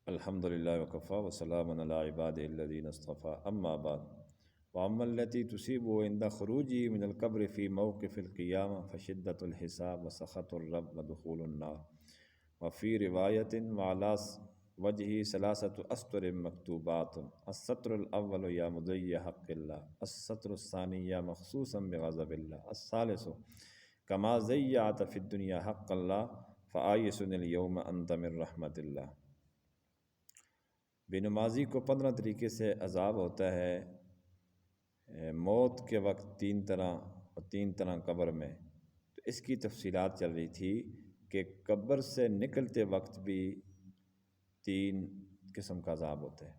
الحمدللہ وکفیٰ وسلام علی عبادہ الذین اصطفیٰ اما بعد واما التی تصیب عند خروجی من القبر فی موقف القیامہ فشدۃ الحساب وسخط الرب ودخول النار وفی روایت وعلی وجہ ثلاثۃ اسطر مکتوبات السطر الاول یا مضیع حق اللہ، السطر الثانی یا مخصوصا بغضب اللہ، الثالث کما ضیعت فی الدنیا حق اللہ فآیس اليوم انت من رحمت اللہ۔ بے نمازی کو 15 طریقے سے عذاب ہوتا ہے، موت کے وقت 3 طرح اور 3 طرح قبر میں۔ تو اس کی تفصیلات چل رہی تھی کہ قبر سے نکلتے وقت بھی 3 قسم کا عذاب ہوتا ہے۔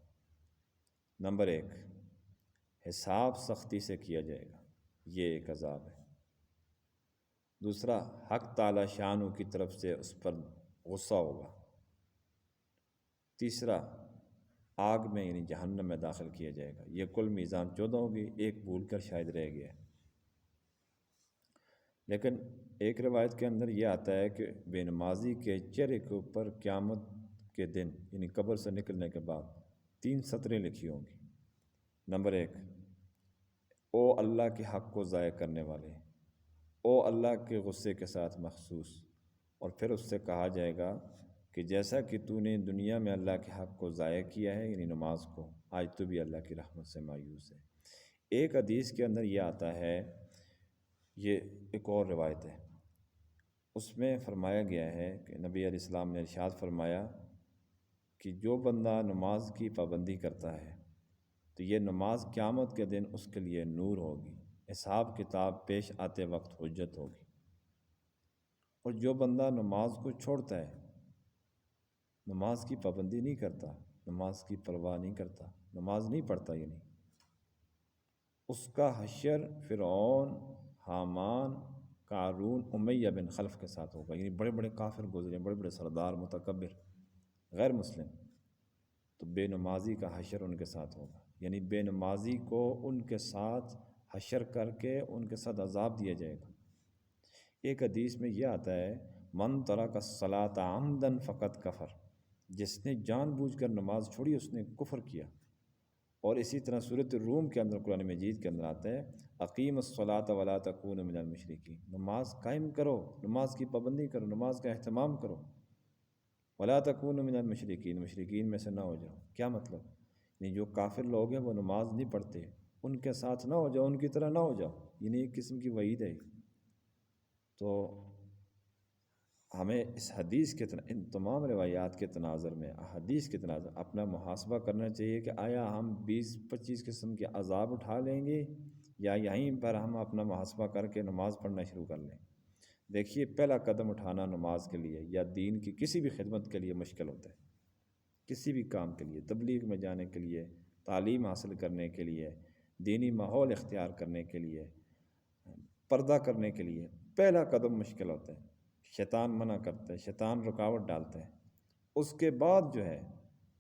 نمبر 1، حساب سختی سے کیا جائے گا، یہ ایک عذاب ہے۔ دوسرا، حق تعالی شانہ کی طرف سے اس پر غصہ ہوگا۔ تیسرا، آگ میں یعنی جہنم میں داخل کیا جائے گا۔ یہ کل میزان 14 ہوگی، ایک بھول کر شاید رہ گیا۔ لیکن ایک روایت کے اندر یہ آتا ہے کہ بے نمازی کے چہرے کے اوپر قیامت کے دن یعنی قبر سے نکلنے کے بعد 3 سطریں لکھی ہوں گی۔ نمبر 1، او اللہ کے حق کو ضائع کرنے والے، او اللہ کے غصے کے ساتھ مخصوص۔ اور پھر اس سے کہا جائے گا کہ جیسا کہ تو نے دنیا میں اللہ کے حق کو ضائع کیا ہے یعنی نماز کو، آج تو بھی اللہ کی رحمت سے مایوس ہے۔ ایک حدیث کے اندر یہ آتا ہے، یہ ایک اور روایت ہے، اس میں فرمایا گیا ہے کہ نبی علیہ السلام نے ارشاد فرمایا کہ جو بندہ نماز کی پابندی کرتا ہے تو یہ نماز قیامت کے دن اس کے لیے نور ہوگی، حساب کتاب پیش آتے وقت حجت ہوگی۔ اور جو بندہ نماز کو چھوڑتا ہے، نماز کی پابندی نہیں کرتا، نماز کی پرواہ نہیں کرتا، نماز نہیں پڑھتا، یعنی اس کا حشر فرعون، حامان، قارون، امیہ بن خلف کے ساتھ ہوگا، یعنی بڑے بڑے کافر گزرے، بڑے بڑے سردار، متکبر، غیر مسلم، تو بے نمازی کا حشر ان کے ساتھ ہوگا، یعنی بے نمازی کو ان کے ساتھ حشر کر کے ان کے ساتھ عذاب دیا جائے گا۔ ایک حدیث میں یہ آتا ہے، من ترک الصلاۃ عمدا فقد کفر، جس نے جان بوجھ کر نماز چھوڑی اس نے کفر کیا۔ اور اسی طرح سورۃ الروم کے اندر، قرآن مجید کے اندر آتا ہے، اقیم الصلاۃ ولا تکونوا من المشرکین، نماز قائم کرو، نماز کی پابندی کرو، نماز کا اہتمام کرو، ولا تکونوا من المشرکین، مشرکین میں سے نہ ہو جاؤ۔ کیا مطلب؟ یعنی جو کافر لوگ ہیں وہ نماز نہیں پڑھتے، ان کے ساتھ نہ ہو جاؤ، ان کی طرح نہ ہو جاؤ، یعنی ایک قسم کی وعید ہے۔ تو ہمیں اس حدیث کے ان تمام روایات کے تناظر میں، احادیث کے تناظر اپنا محاسبہ کرنا چاہیے کہ آیا ہم 20-25 قسم کے عذاب اٹھا لیں گے یا یہیں پر ہم اپنا محاسبہ کر کے نماز پڑھنا شروع کر لیں۔ دیکھیے، پہلا قدم اٹھانا نماز کے لیے یا دین کی کسی بھی خدمت کے لیے مشکل ہوتا ہے، کسی بھی کام کے لیے، تبلیغ میں جانے کے لیے، تعلیم حاصل کرنے کے لیے، دینی ماحول اختیار کرنے کے لیے، پردہ کرنے کے لیے پہلا قدم مشکل ہوتا ہے، شیطان منع کرتا ہے، شیطان رکاوٹ ڈالتا ہے۔ اس کے بعد جو ہے،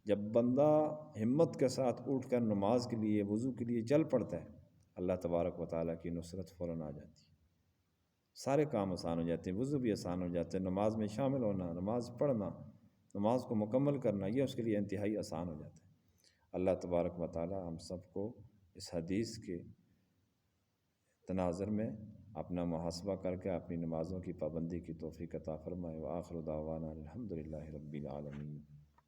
جب بندہ ہمت کے ساتھ اٹھ کر نماز کے لیے، وضو کے لیے چل پڑتا ہے، اللہ تبارک و تعالیٰ کی نصرت فوراً آ جاتی ہے، سارے کام آسان ہو جاتے ہیں، وضو بھی آسان ہو جاتے ہیں، نماز میں شامل ہونا، نماز پڑھنا، نماز کو مکمل کرنا، یہ اس کے لیے انتہائی آسان ہو جاتا ہے۔ اللہ تبارک و تعالیٰ ہم سب کو اس حدیث کے تناظر میں اپنا محاسبہ کر کے اپنی نمازوں کی پابندی کی توفیق عطا فرمائے۔ وآخر دعوانا الحمدللہ رب العالمین۔